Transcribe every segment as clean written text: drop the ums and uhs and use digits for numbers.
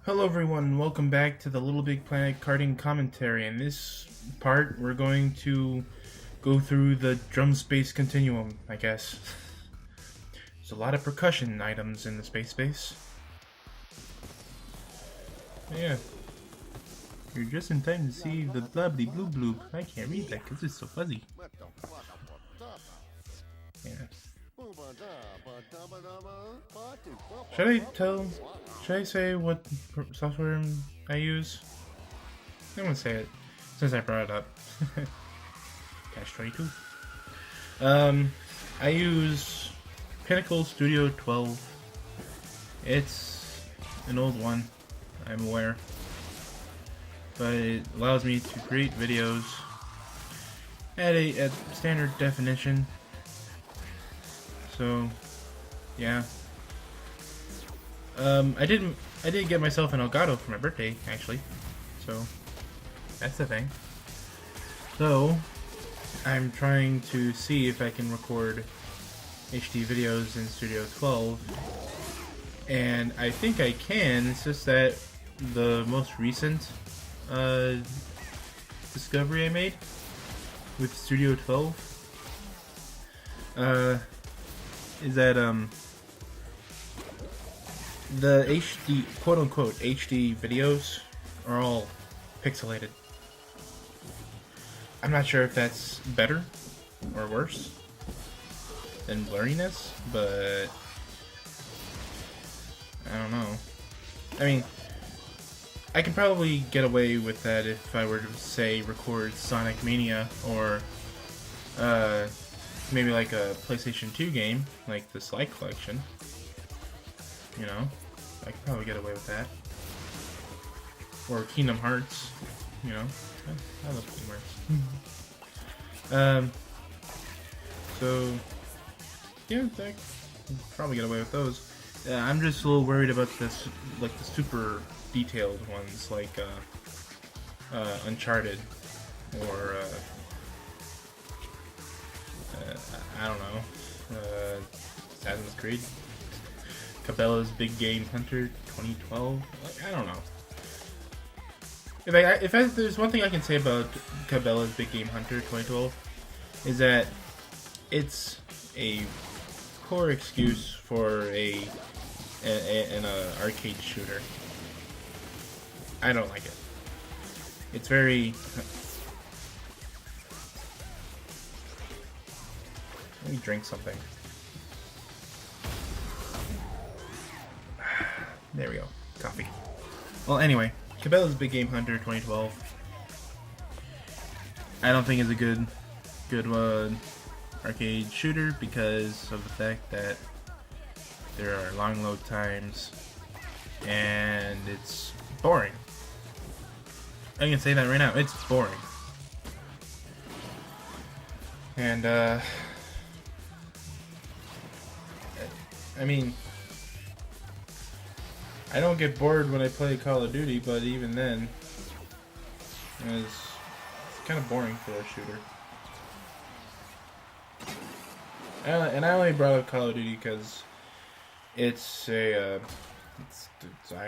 Hello everyone, welcome back to the LittleBigPlanet Karting commentary. In this part, we're going to go through the drum space continuum, I guess. There's a lot of percussion items in the space. Yeah. You're just in time to see the blubbly blue bloop. I can't read that because it's so fuzzy. Yeah. Should I say what software I use? I'm gonna say it, since I brought it up. Catch 22. I use Pinnacle Studio 12. It's an old one, I'm aware. But it allows me to create videos at standard definition. So, yeah. I did get myself an Elgato for my birthday, actually. So, that's the thing. So, I'm trying to see if I can record HD videos in Studio 12. And I think I can, it's just that the most recent discovery I made with Studio 12 is that the HD, quote-unquote HD videos are all pixelated. I'm not sure if that's better or worse than blurriness, but I don't know. I mean, I can probably get away with that if I were to, say, record Sonic Mania or maybe like a PlayStation 2 game, like the Sly Collection. You know, I could probably get away with that. Or Kingdom Hearts, you know. I love Kingdom Hearts. So, yeah, I could probably get away with those. I'm just a little worried about this, like the super detailed ones, like Uncharted, or I don't know, Assassin's Creed, Cabela's Big Game Hunter 2012. Like, I don't know. If there's one thing I can say about Cabela's Big Game Hunter 2012 is that it's a poor excuse for an arcade shooter. I don't like it. It's very... Let me drink something. There we go. Coffee. Well, anyway, Cabela's Big Game Hunter 2012. I don't think it's a good arcade shooter because of the fact that there are long load times and it's boring. I can say that right now. It's boring. And I mean, I don't get bored when I play Call of Duty, but even then, it's kind of boring for a shooter. And I only brought up Call of Duty because it's I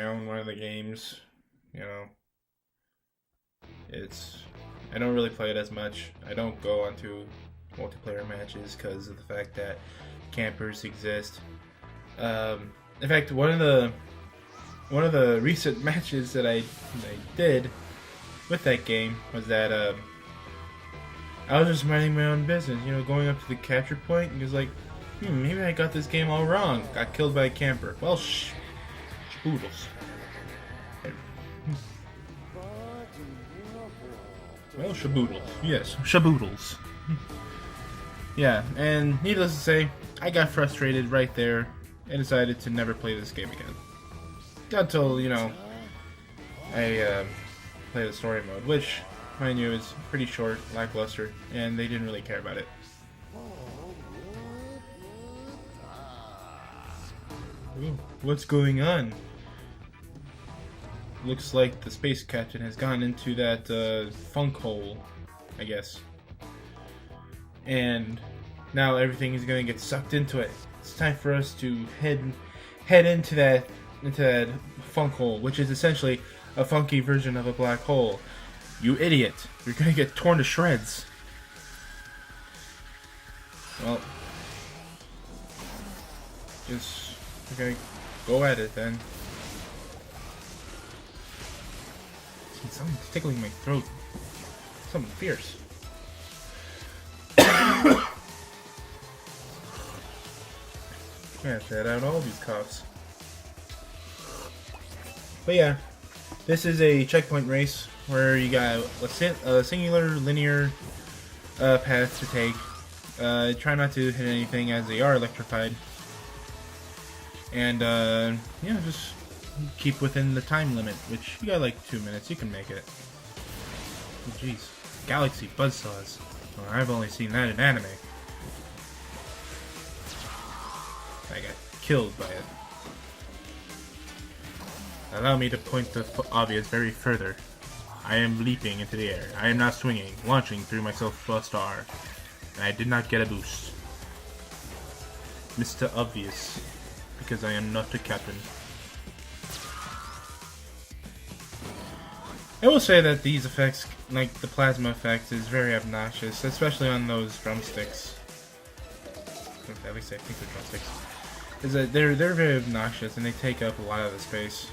own one of the games, you know. I don't really play it as much. I don't go onto multiplayer matches because of the fact that campers exist. In fact, one of the recent matches that I did with that game was that I was just minding my own business, you know, going up to the capture point, and it was like, maybe I got this game all wrong. Got killed by a camper. Well, shaboodles. Well, shaboodles. Yes, shaboodles. Yeah, and needless to say, I got frustrated right there and decided to never play this game again. Until, you know, I play the story mode, which, mind you, is pretty short, lackluster, and they didn't really care about it. Ooh, what's going on? Looks like the space captain has gone into that funk hole, I guess. And now everything is going to get sucked into it. It's time for us to head into that into that funk hole, which is essentially a funky version of a black hole. You idiot! You're gonna get torn to shreds. Well, just okay, go at it then. See, something's tickling my throat. Something fierce. Yeah, shut out all these coughs. But yeah, this is a checkpoint race where you got a singular linear path to take. Try not to hit anything as they are electrified. And yeah, just keep within the time limit, which you got like 2 minutes. You can make it. Oh, jeez, galaxy buzzsaws. Well, I've only seen that in anime. I got killed by it. Allow me to point the obvious very further. I am leaping into the air. I am not swinging, launching through myself a star. And I did not get a boost. Mr. Obvious. Because I am not a captain. I will say that these effects, like the plasma effect, is very obnoxious, especially on those drumsticks. At least I think they're drumsticks. Is that they're very obnoxious and they take up a lot of the space.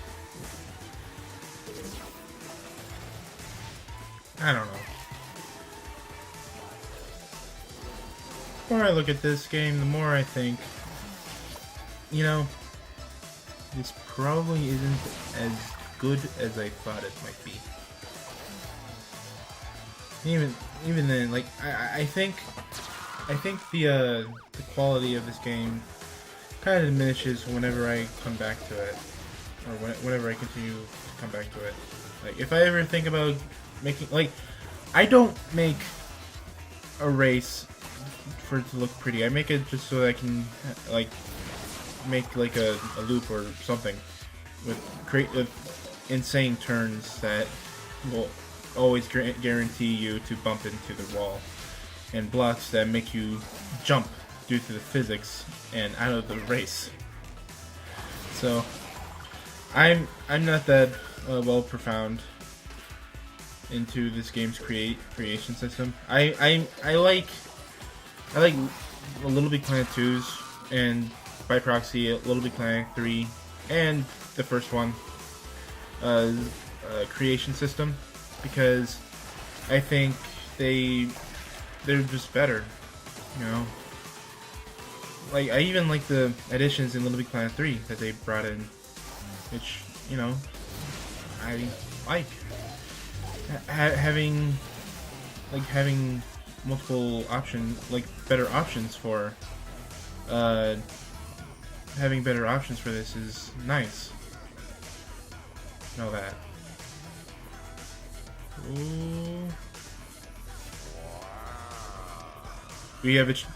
I don't know. The more I look at this game, the more I think, you know, this probably isn't as good as I thought it might be. Even then, like I think the quality of this game kind of diminishes whenever I come back to it, or whenever I continue to come back to it. Like if I ever think about making, like, I don't make a race for it to look pretty. I make it just so that I can like make like a loop or something with creative insane turns that will always guarantee you to bump into the wall, and blocks that make you jump due to the physics and out of the race. So I'm not that well profound into this game's creation system. I like LittleBigPlanet 2's, and by proxy LittleBigPlanet 3 and the first one creation system, because I think they're just better, you know. Like I even like the additions in LittleBigPlanet 3 that they brought in, which, you know, I like. Having multiple better options for having better options for this is nice. Know that. Ooh.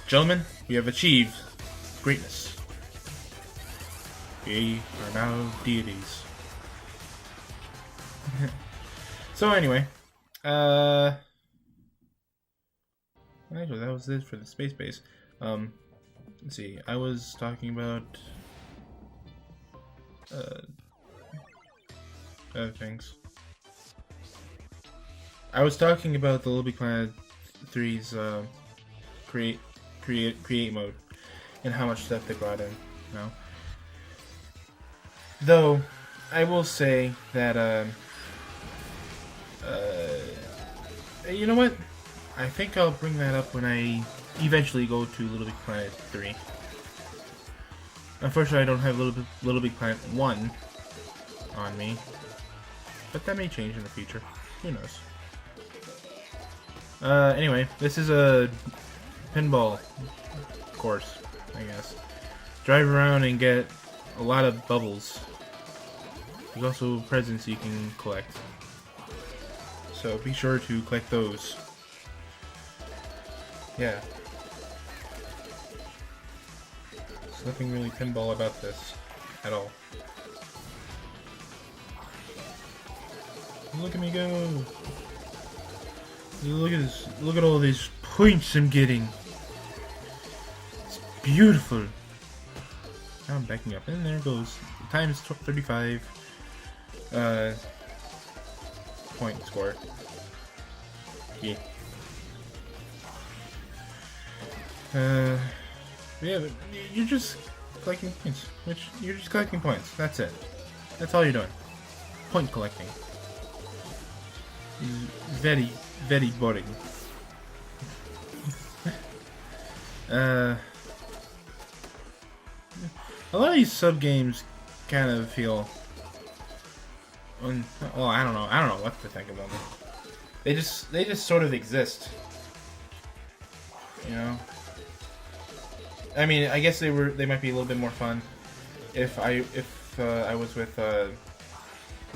Gentlemen, we have achieved greatness. We are now deities. So anyway, actually that was it for the space base. Let's see, I was talking about other things. I was talking about the LittleBigPlanet 3's create mode and how much stuff they brought in, you know. Though I will say that you know what? I think I'll bring that up when I eventually go to LittleBigPlanet 3. Unfortunately, I don't have LittleBigPlanet 1 on me, but that may change in the future. Who knows? Anyway, this is a pinball course, I guess. Drive around and get a lot of bubbles. There's also presents you can collect, so be sure to collect those. Yeah. There's nothing really pinball about this at all. Look at me go! Look at this! Look at all these points I'm getting. It's beautiful. Now I'm backing up, and there goes times 35 point score. Yeah. Yeah, but you're just collecting points. You're just collecting points. That's it. That's all you're doing. Point collecting. Very, very boring. A lot of these sub games kind of feel. Well, I don't know what to think about them. They just sort of exist. You know. I mean, I guess they might be a little bit more fun if I was with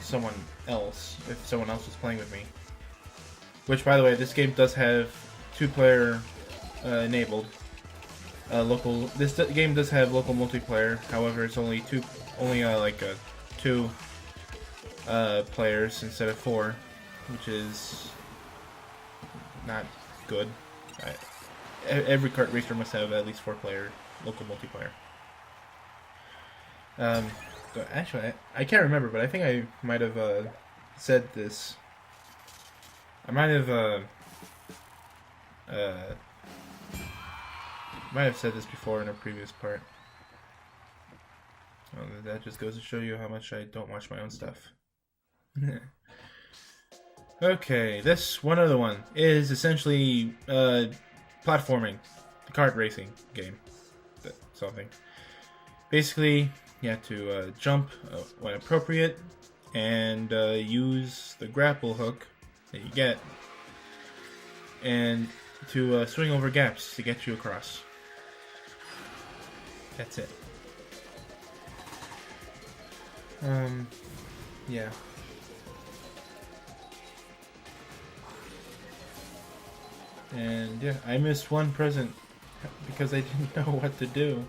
someone else, if someone else was playing with me. Which, by the way, this game does have 2-player enabled. This game does have local multiplayer. However, it's only two players instead of 4, which is not good. Every kart racer must have at least 4-player local multiplayer. Actually, I can't remember, but I think I might have said this. I might have said this before in a previous part. Well, that just goes to show you how much I don't watch my own stuff. Okay, this one other one is essentially platforming, the kart racing game, something. Basically, you have to jump when appropriate and use the grapple hook that you get and to swing over gaps to get you across. That's it. Yeah. And yeah, I missed one present because I didn't know what to do.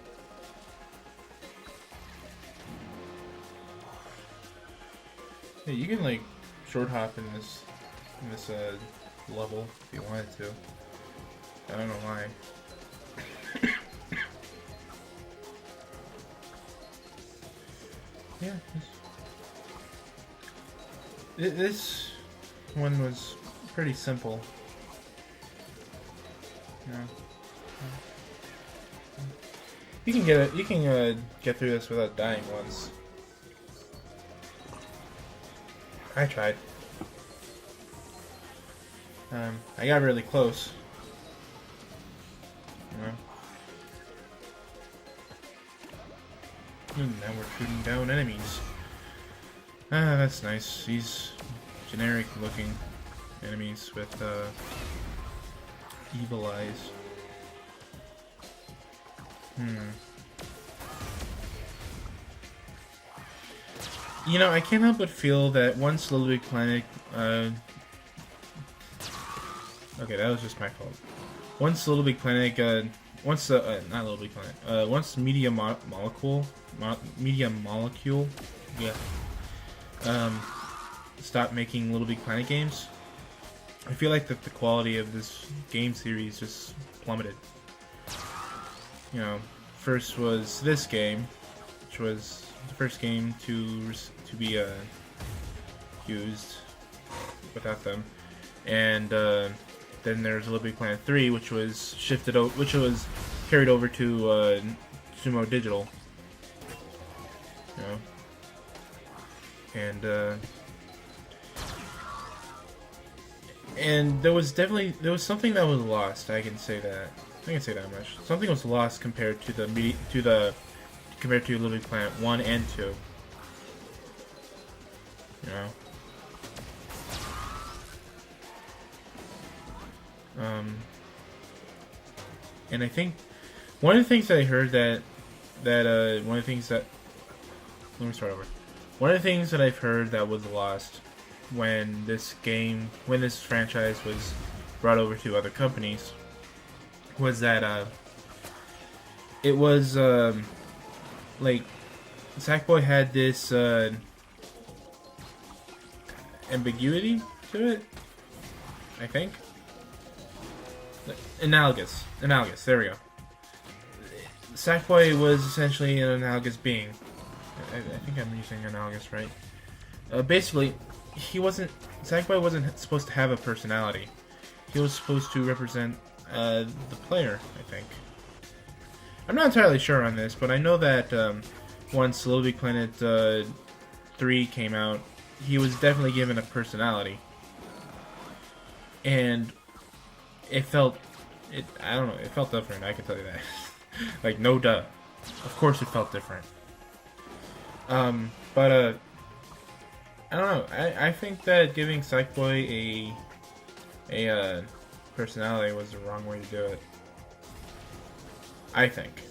Hey, you can like short hop in this level if you wanted to. I don't know why. Yeah, this one was pretty simple. Yeah. You can get it. You can get through this without dying once. I tried. I got really close. You know. And now we're shooting down enemies. Ah, that's nice. These generic-looking enemies with evil eyes. You know, I can't help but feel that once LittleBigPlanet, okay, that was just my fault. Once LittleBigPlanet, once not LittleBigPlanet, once Media Molecule, yeah, stopped making LittleBigPlanet games, I feel like that the quality of this game series just plummeted. You know, first was this game, which was the first game to be used without them, and then there's LittleBigPlanet 3, which was carried over to Sumo Digital. You know, and there was something that was lost. I can say that much. Something was lost compared to LittleBigPlanet 1 and 2. You know. And I think one of the things that I heard let me start over. One of the things that I've heard that was lost when this franchise was brought over to other companies was that it was like Sackboy had this ambiguity to it, I think. Analogous. There we go. Sackboy was essentially an analogous being. I think I'm using analogous right. Basically, Sackboy wasn't supposed to have a personality. He was supposed to represent the player, I think. I'm not entirely sure on this, but I know that once LittleBigPlanet 3 came out, he was definitely given a personality. And I don't know, it felt different, I can tell you that. Like, no duh. Of course it felt different. But I don't know, I think that giving Sackboy a personality was the wrong way to do it. I think.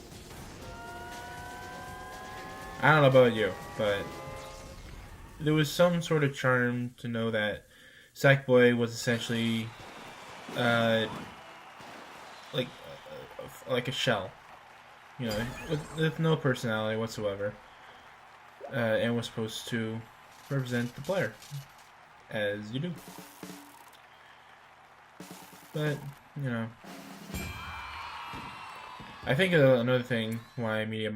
I don't know about you, but there was some sort of charm to know that Sackboy was essentially like a shell, you know, with no personality whatsoever, and was supposed to represent the player, as you do. But, you know, I think another thing why Media